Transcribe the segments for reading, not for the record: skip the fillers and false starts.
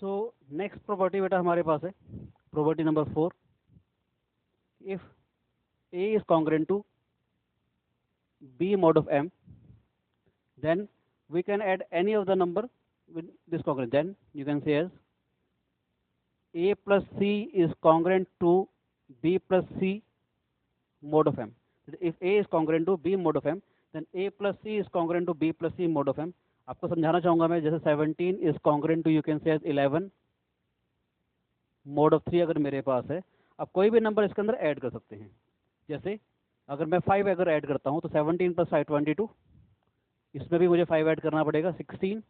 So next property बेटा हमारे पास है property number 4। If A is congruent to B mod of m, then we can add any of the number with this congruent. Then you can say as a plus c is congruent to b plus c mod of m. If a is congruent to b mod of m, then a plus c is congruent to b plus c mod of m. आपको समझाना चाहूंगा मैं, जैसे 17 is congruent to you can say as 11 mod of 3 अगर मेरे पास है। अब कोई भी नंबर इसके अंदर ऐड कर सकते हैं। जैसे अगर मैं 5 अगर ऐड करता हूं तो 17 प्लस 5 22, इसमें भी मुझे 5 ऐड करना पड़ेगा 16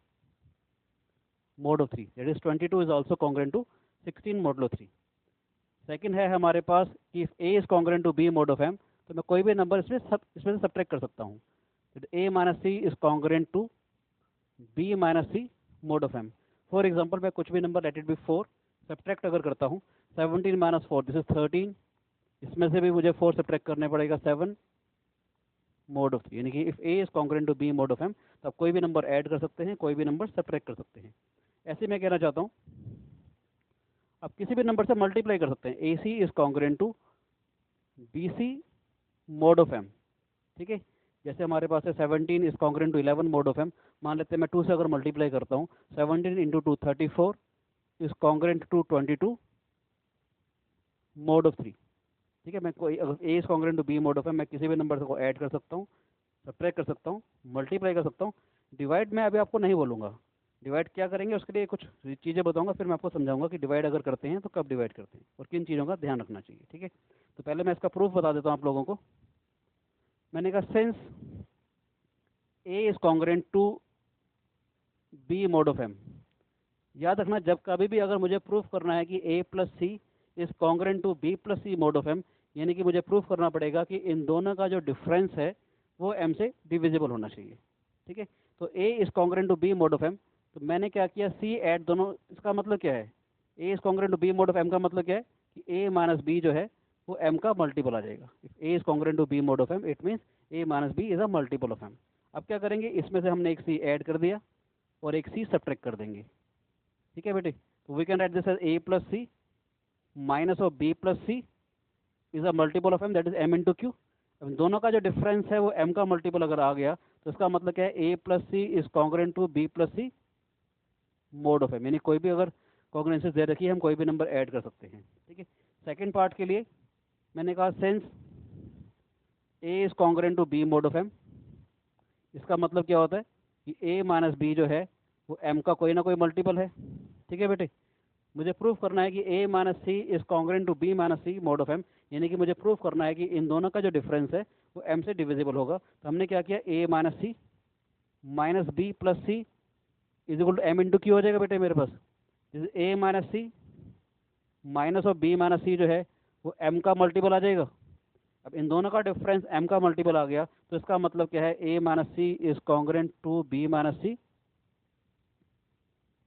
mod of 3, that is 22 is also congruent to 16 modulo 3। Second है हमारे पास कि if a is congruent to b mod of m, तो मैं कोई भी नंबर इसमें से सब्ट्रैक्ट कर सकता हूँ। a minus C is congruent to b minus C mod of m। For example मैं कुछ भी number let it be 4 subtract अगर करता हूँ 17 माइनस 4 दिस इज 13, इसमें से भी मुझे 4 सब्ट्रैक्ट करने पड़ेगा 7 mod of 3, यानी कि if a is congruent to b mod of m, तो आप कोई भी नंबर ऐड कर सकते हैं, कोई भी नंबर सब्ट्रैक्ट कर सकते हैं। ऐसे मैं कहना चाहता हूँ आप किसी भी नंबर से मल्टीप्लाई कर सकते हैं। A C is congruent to B C mod of m, ठीक है। जैसे हमारे पास है 17 is congruent to 11 mod of m, मान लेते हैं मैं 2 से अगर मल्टीप्लाई करता हूँ 17 into 2 34 is congruent to 22 mod of 3, ठीक है। मैं कोई अगर A is congruent to B mod of m, मैं किसी भी नंबर को ऐड कर सकता हूँ, सब्ट्रैक्ट कर सकता हूँ, मल्टीप्लाई कर सकता हूँ। डिवाइड मैं अभी आपको नहीं बोलूँगा, डिवाइड क्या करेंगे उसके लिए कुछ चीज़ें बताऊंगा, फिर मैं आपको समझाऊंगा कि डिवाइड अगर करते हैं तो कब डिवाइड करते हैं और किन चीज़ों का ध्यान रखना चाहिए, ठीक है। तो पहले मैं इसका प्रूफ बता देता हूँ आप लोगों को। मैंने कहा since A is congruent to B mod of m, याद रखना जब कभी भी अगर मुझे प्रूफ करना है कि a plus C is congruent to B plus C mod of m, यानी कि मुझे प्रूफ करना पड़ेगा कि इन दोनों का जो डिफरेंस है वो m से डिविजिबल होना चाहिए, ठीक है। तो a is congruent to B mod of m, तो मैंने क्या किया c ऐड दोनों, इसका मतलब क्या है a is congruent to B mod of m का मतलब क्या है कि a माइनस बी जो है वो m का मल्टीपल आ जाएगा। If a is congruent to B mod of m it means a minus B is a multiple of m। अब क्या करेंगे, इसमें से हमने एक c ऐड कर दिया और एक c सब्ट्रैक्ट कर देंगे, ठीक है बेटे। तो we can write this as a plus C minus of b plus C is a multiple of m, that is m into Q. अब दोनों का जो डिफरेंस है वो m का मल्टीपल अगर आ गया तो इसका मतलब क्या है a plus C is congruent to b plus C mod of m, यानी कोई भी अगर कॉन्ग्रेंसेस दे रखी है हम कोई भी नंबर ऐड कर सकते हैं, ठीक है। सेकेंड पार्ट के लिए मैंने कहा since a is congruent to b mod of m, इसका मतलब क्या होता है कि a माइनस b जो है वो m का कोई ना कोई मल्टीपल है, ठीक है बेटे। मुझे प्रूफ करना है कि a minus C is congruent to b minus C mod of m, यानी कि मुझे प्रूफ करना है कि इन दोनों का जो डिफरेंस है वो m से डिविजिबल होगा। तो हमने क्या किया, a minus C minus B plus C is equal to m into Q हो जाएगा बेटे मेरे पास। a minus C minus of b minus C जो है वो m का मल्टीपल आ जाएगा। अब इन दोनों का डिफरेंस m का मल्टीपल आ गया तो इसका मतलब क्या है, a minus C is congruent to b minus C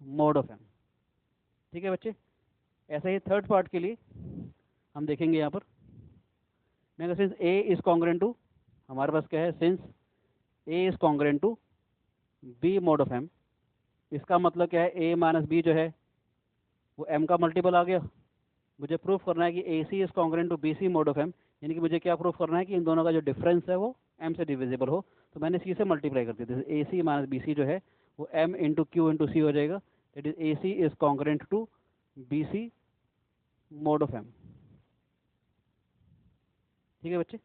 mod of m, ठीक है बच्चे। ऐसा ही थर्ड पार्ट के लिए हम देखेंगे यहाँ पर। मैं since a is congruent to, हमारे पास क्या है, since a is congruent to b mod of m, इसका मतलब क्या है a माइनस बी जो है वो m का मल्टीपल आ गया। मुझे प्रूफ करना है कि A C is congruent to B C mod of m, यानी कि मुझे क्या प्रूफ करना है कि इन दोनों का जो डिफरेंस है वो m से डिविजिबल हो। तो मैंने सी से मल्टीप्लाई कर दिया, ए सी माइनस बी सी जो है वो m into Q into C हो जाएगा, that is A C is congruent to B C mod of m, ठीक है बच्चे।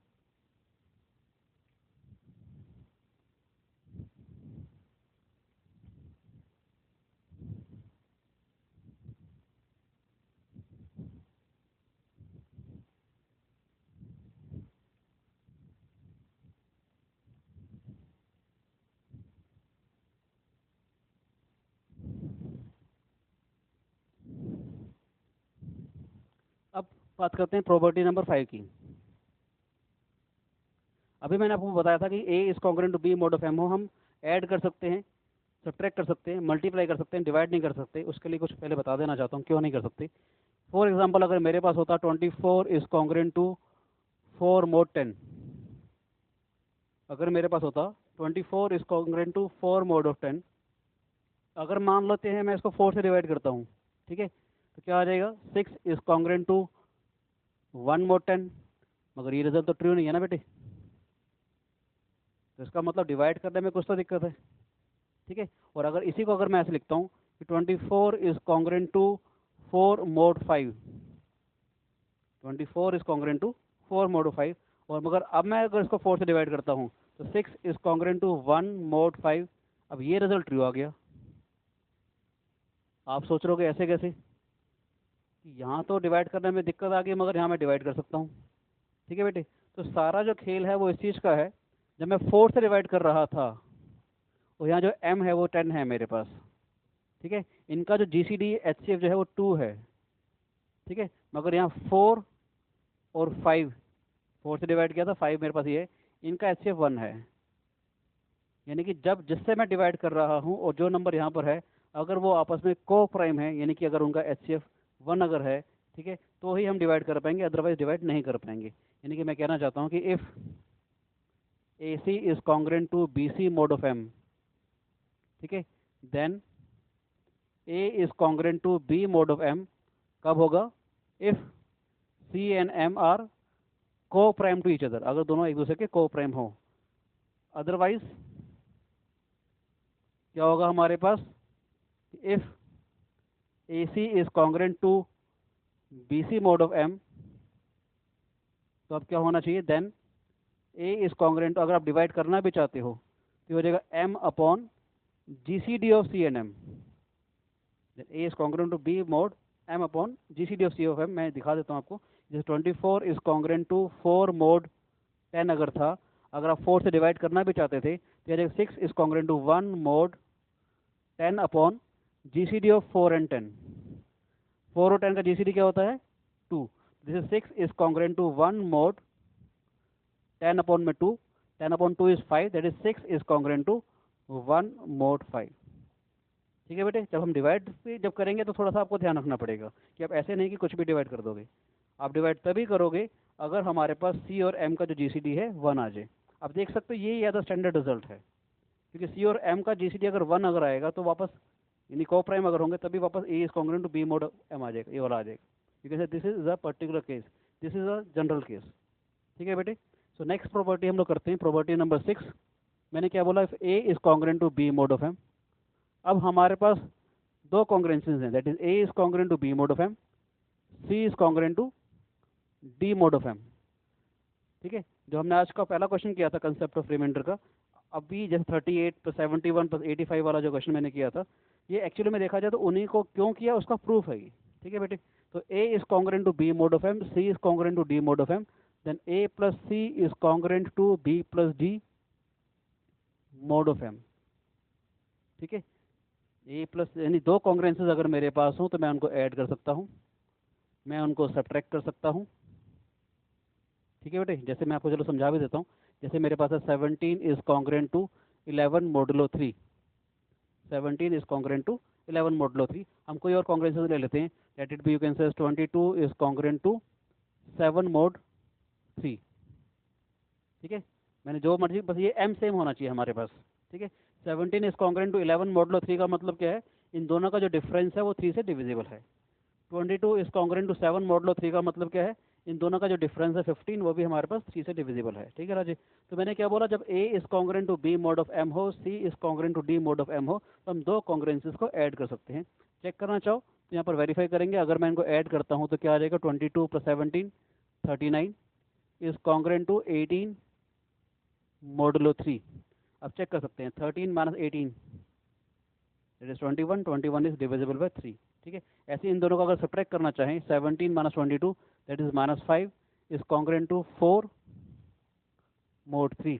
अब बात करते हैं प्रॉपर्टी नंबर 5 की। अभी मैंने आपको बताया था कि a is congruent to b mod of m हो, हम ऐड कर सकते हैं, सब्ट्रैक्ट कर सकते हैं, मल्टीप्लाई कर सकते हैं, डिवाइड नहीं कर सकते। उसके लिए कुछ पहले बता देना चाहता हूँ क्यों नहीं कर सकते। फॉर एग्जाम्पल अगर मेरे पास होता 24 इज कॉन्ग्रेंट टू 4 mod 10, अगर मेरे पास होता 24 is congruent to 4 mod of 10, अगर मान लेते हैं मैं इसको 4 से डिवाइड करता हूँ ठीक है, तो क्या आ जाएगा 6 इज कॉन्ग्रेंट टू 1 मोड 10, मगर ये रिजल्ट तो ट्रू नहीं है ना बेटे, तो इसका मतलब डिवाइड करने में कुछ तो दिक्कत है। ठीक है, और अगर इसी को अगर मैं ऐसे लिखता हूँ कि 24 is congruent to 4 mod 5, 24 is congruent to 4 mod 5, और मगर अब मैं अगर इसको 4 से डिवाइड करता हूँ तो 6 इज कॉन्ग्रेंट टू 1 मोड 5, अब ये रिजल्ट ट्रू आ गया। आप सोच रहे हो ऐसे कैसे, यहाँ तो डिवाइड करने में दिक्कत आ गई मगर यहाँ मैं डिवाइड कर सकता हूँ। ठीक है बेटे, तो सारा जो खेल है वो इस चीज़ का है, जब मैं 4 से डिवाइड कर रहा था और यहाँ जो m है वो 10 है मेरे पास। ठीक है, इनका जो GCD HCF जो है वो 2 है। ठीक है, मगर यहाँ 4 और 5, 4 से डिवाइड किया था, 5 मेरे पास ये है, इनका HCF 1 है। यानी कि जब जिससे मैं डिवाइड कर रहा हूँ और जो नंबर यहाँ पर है, अगर वो आपस में को प्राइम है, यानी कि अगर उनका HCF 1 अगर है, ठीक है, तो ही हम डिवाइड कर पाएंगे, अदरवाइज डिवाइड नहीं कर पाएंगे। यानी कि मैं कहना चाहता हूँ कि if AC is congruent to BC mod of M, ठीक है, then A is congruent to B mod of M कब होगा, if C and M are coprime to each other, अगर दोनों एक दूसरे के को प्राइम हो। अदरवाइज क्या होगा हमारे पास, if AC is congruent to BC mod of M, तो अब क्या होना चाहिए, then A is congruent to, अगर आप डिवाइड करना भी चाहते हो तो हो जाएगा M upon GCD of C and M। A is congruent to B mod M upon GCD of C of M। मैं दिखा देता हूँ आपको, जैसे 24 इज कॉन्ग्रेंट टू 4 मोड 10 अगर था, अगर आप 4 से डिवाइड करना भी चाहते थे तो यह 6 is congruent to 1 mod 10 upon GCD of 4 and 10। 4 और 10 का GCD क्या होता है 2, this is 6 is congruent to 1 mod 10 upon में 2, 10 upon 2 is 5, that is 6 is congruent to 1 mod 5। ठीक है बेटे, जब हम डिवाइड जब करेंगे तो थोड़ा सा आपको ध्यान रखना पड़ेगा कि आप ऐसे नहीं कि कुछ भी डिवाइड कर दोगे। आप डिवाइड तभी करोगे अगर हमारे पास C और M का जो GCD है 1 आ जाए। आप देख सकते हो ये ज़्यादा स्टैंडर्ड रिजल्ट है, क्योंकि C और M का GCD अगर 1 अगर आएगा तो वापस, यानी को प्राइम अगर होंगे तभी वापस A is congruent to B mod M आ जाएगा, ये वाला आ जाएगा। क्योंकि this is a particular case, this is a general case. ठीक है बेटे, सो नेक्स्ट प्रॉपर्टी हम लोग करते हैं, प्रॉपर्टी नंबर 6। मैंने क्या बोला, if A is congruent to B mod of M। अब हमारे पास दो कॉन्ग्रेंसेस हैं, that is A is congruent to B mod of M, C is congruent to D mod of M। ठीक है, जो हमने आज का पहला क्वेश्चन किया था कंसेप्ट ऑफ रिमाइंडर का, अभी जैसे 38 प्लस 71 प्लस 85 वाला जो क्वेश्चन मैंने किया था, ये एक्चुअली में देखा जाए तो उन्हीं को क्यों किया उसका प्रूफ है ये। ठीक है बेटे, तो A is congruent to B mod of M, C is congruent to D mod of M, then A plus C is congruent to B plus D mod of M। ठीक है, A प्लस, यानी दो कॉन्ग्रेंसेस अगर मेरे पास हो तो मैं उनको ऐड कर सकता हूँ, मैं उनको सब्ट्रैक्ट कर सकता हूँ। ठीक है बेटे, जैसे मैं आपको चलो समझा भी देता हूँ, जैसे मेरे पास है 17 is congruent to 11 modulo 3, 17 is congruent to 11 modulo 3। हम कोई और कॉन्ग्रेंसेस ले लेते हैं, let it be you can say 22 is congruent to 7 mode 3। ठीक है, मैंने जो मर्जी, बस ये M सेम होना चाहिए हमारे पास। ठीक है, 17 इज कॉन्ग्रेंट टू 11 मोडुलो 3 का मतलब क्या है, इन दोनों का जो डिफरेंस है वो 3 से डिविजिबल है। 22 इज कॉन्ग्रेंट टू 7 मोडुलो 3 का मतलब क्या है, इन दोनों का जो डिफरेंस है 15 वो भी हमारे पास 3 से डिविजिबल है। ठीक है राजे, तो मैंने क्या बोला, जब A is congruent to B mod of M हो, C is congruent to D mod of M हो, तो हम दो कॉन्ग्रेंसेस को ऐड कर सकते हैं। चेक करना चाहो तो यहाँ पर वेरीफाई करेंगे, अगर मैं इनको ऐड करता हूँ तो क्या आ जाएगा, 22 plus 17 39 is congruent to 18 modulo 3। अब चेक कर सकते हैं, 13 minus 18 it is 21, 21 is divisible by 3। ठीक है, ऐसे इन दोनों को अगर सब्ट्रैक्ट करना चाहें, 17 minus 22 that is minus 5 is congruent to 4 mod 3,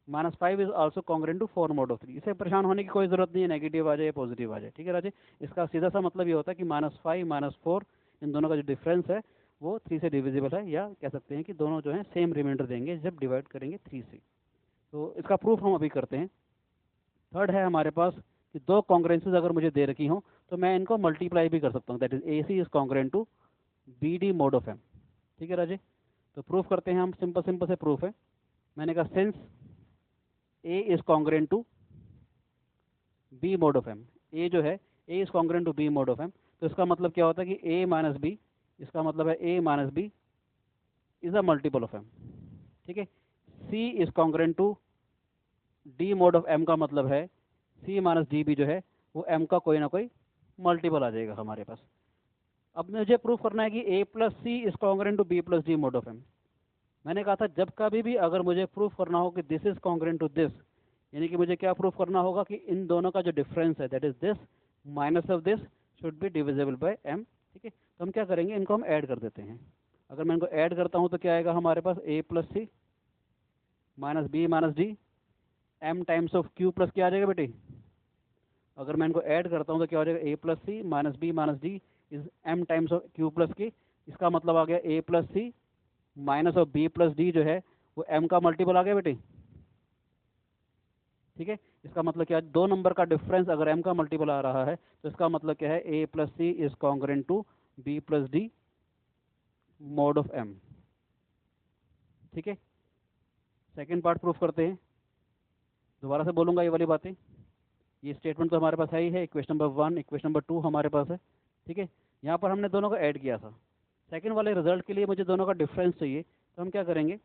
minus 5 is also congruent to 4 mod of 3। इसे परेशान होने की कोई जरूरत नहीं है, नेगेटिव आ जाए या पॉजिटिव आ जाए। ठीक है राजे, इसका सीधा सा मतलब ये होता है कि माइनस 5 माइनस 4 इन दोनों का जो डिफरेंस है वो 3 से डिविजिबल है, या कह सकते हैं कि दोनों जो है सेम रिमाइंडर देंगे जब डिवाइड करेंगे 3 से। तो इसका प्रूफ हम अभी करते हैं। थर्ड है हमारे पास कि दो कॉन्ग्रेंसेस अगर मुझे दे रखी हों तो मैं इनको मल्टीप्लाई भी कर सकता हूँ, that is AC is congruent to BD mod of M। ठीक है राजे, तो प्रूफ करते हैं हम, सिंपल सिंपल से प्रूफ है। मैंने कहा since A is congruent to B mod of M, A जो है A is congruent to B mod of M, तो इसका मतलब क्या होता है कि ए माइनस बी, इसका मतलब है A minus B is a multiple of M. ठीक है, C is congruent to D mod of M का मतलब है सी माइनस डी भी जो है वो एम का कोई ना कोई मल्टीपल आ जाएगा हमारे पास। अब मुझे प्रूफ करना है कि A plus C is congruent to B plus D mod of M. मैंने कहा था जब कभी भी अगर मुझे प्रूफ करना हो कि this is congruent to this, यानी कि मुझे क्या प्रूफ करना होगा कि इन दोनों का जो डिफरेंस है that is this minus of this should be divisible by M. ठीक है, तो हम क्या करेंगे, इनको हम ऐड कर देते हैं। अगर मैं इनको ऐड करता हूँ तो क्या आएगा हमारे पास, A plus C minus B minus D M times of Q plus क्या आ जाएगा बेटे। अगर मैं इनको ऐड करता हूँ तो क्या हो जाएगा, A plus C minus B minus D is M times of Q plus K. इसका मतलब आ गया A plus C minus of B plus D जो है वो एम का मल्टीपल आ गया बेटे। ठीक है, इसका मतलब क्या है, दो नंबर का डिफरेंस अगर एम का मल्टीपल आ रहा है तो इसका मतलब क्या है, A plus C is congruent to B plus D mod of M. ठीक है, सेकेंड पार्ट प्रूफ करते हैं। दोबारा से बोलूंगा ये वाली बातें, ये स्टेटमेंट तो हमारे पास है ही है, इक्वेशन नंबर 1 इक्वेशन नंबर 2 हमारे पास है। ठीक है, यहाँ पर हमने दोनों को ऐड किया था। सेकंड वाले रिजल्ट के लिए मुझे दोनों का डिफरेंस चाहिए, तो हम क्या करेंगे,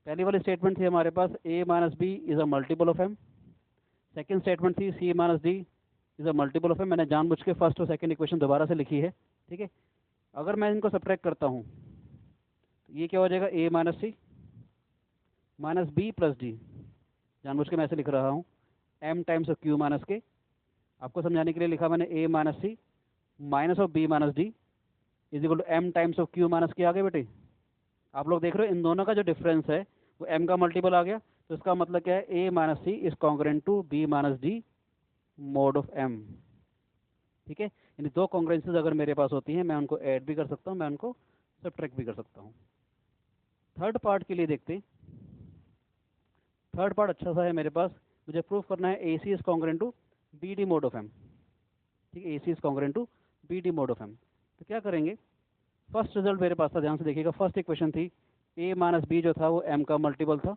पहली वाली स्टेटमेंट थी हमारे पास A minus B is a multiple of M. Second statement थी C minus D is a multiple of M. मैंने जानबूझ के फर्स्ट और सेकंड इक्वेशन दोबारा से लिखी है। ठीक है, अगर मैं इनको सब्ट्रैक्ट करता हूँ तो ये क्या हो जाएगा, A minus C minus B plus D, जानबूझ के मैं ऐसे लिख रहा हूँ, M times of Q minus K. आपको समझाने के लिए लिखा मैंने A minus C minus of B minus D is equal to M times of Q minus K. आगे बेटे आप लोग देख रहे हो इन दोनों का जो डिफरेंस है वो एम का मल्टीपल आ गया, तो इसका मतलब क्या है, A minus C is congruent to B minus D mod of M. ठीक है, यानी दो कॉन्ग्रेंसेज अगर मेरे पास होती हैं मैं उनको ऐड भी कर सकता हूँ, मैं उनको सब्ट्रैक्ट भी कर सकता हूँ। थर्ड पार्ट के लिए देखते हैं। थर्ड पार्ट अच्छा सा है मेरे पास, मुझे प्रूफ करना है A C is congruent to B D mod of M. ठीक है, A C is congruent to B D mod of M. तो क्या करेंगे, फर्स्ट रिजल्ट मेरे पास था, ध्यान से देखिएगा। फर्स्ट इक्वेशन थी ए माइनस बी जो था वो एम का मल्टीपल था,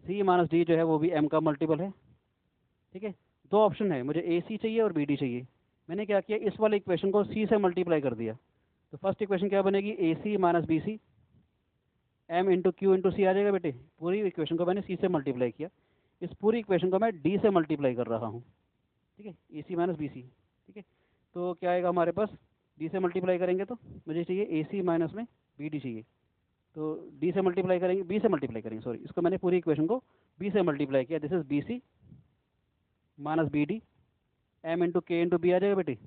सी माइनस डी जो है वो भी एम का मल्टीपल है। ठीक है, दो ऑप्शन है, मुझे ए सी चाहिए और बी डी चाहिए। मैंने क्या किया, इस वाले इक्वेशन को सी से मल्टीप्लाई कर दिया। तो फर्स्ट इक्वेशन क्या बनेगी, A C minus B C M into Q into C आ जाएगा बेटे। पूरी इक्वेशन को मैंने सी से मल्टीप्लाई किया, इस पूरी इक्वेशन को मैं डी से मल्टीप्लाई कर रहा हूँ। ठीक है, ए सी माइनस बी सी। ठीक है, तो क्या आएगा हमारे पास, डी से मल्टीप्लाई करेंगे तो मुझे चाहिए ए सी माइनस में बी डी चाहिए, तो डी से मल्टीप्लाई करेंगे, बी से मल्टीप्लाई करेंगे, सॉरी, इसको मैंने पूरी इक्वेशन को बी से मल्टीप्लाई किया। This is B C minus B D M into K into B आ जाएगा बेटे।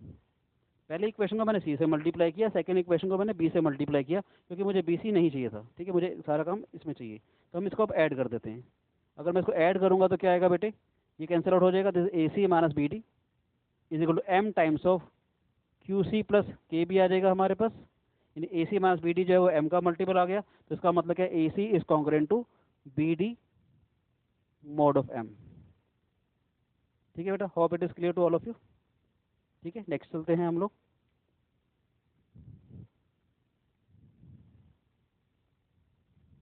पहले इक्वेशन को मैंने सी से मल्टीप्लाई किया, सेकंड इक्वेशन को मैंने बी से मल्टीप्लाई किया, क्योंकि मुझे बी सी नहीं चाहिए था। ठीक है, मुझे सारा काम इसमें चाहिए, तो हम इसको अब ऐड कर देते हैं। अगर मैं इसको ऐड करूँगा तो क्या आएगा बेटे, ये कैंसिल आउट हो जाएगा। This A C minus B D is equal to M times of Q C plus K भी आ जाएगा हमारे पास, यानी A C minus B D जो है वो एम का मल्टीपल आ गया। तो इसका मतलब क्या है, A C is congruent to B D mod of M. ठीक है बेटा, hope it is clear to all of you. ठीक है, नेक्स्ट चलते हैं हम लोग।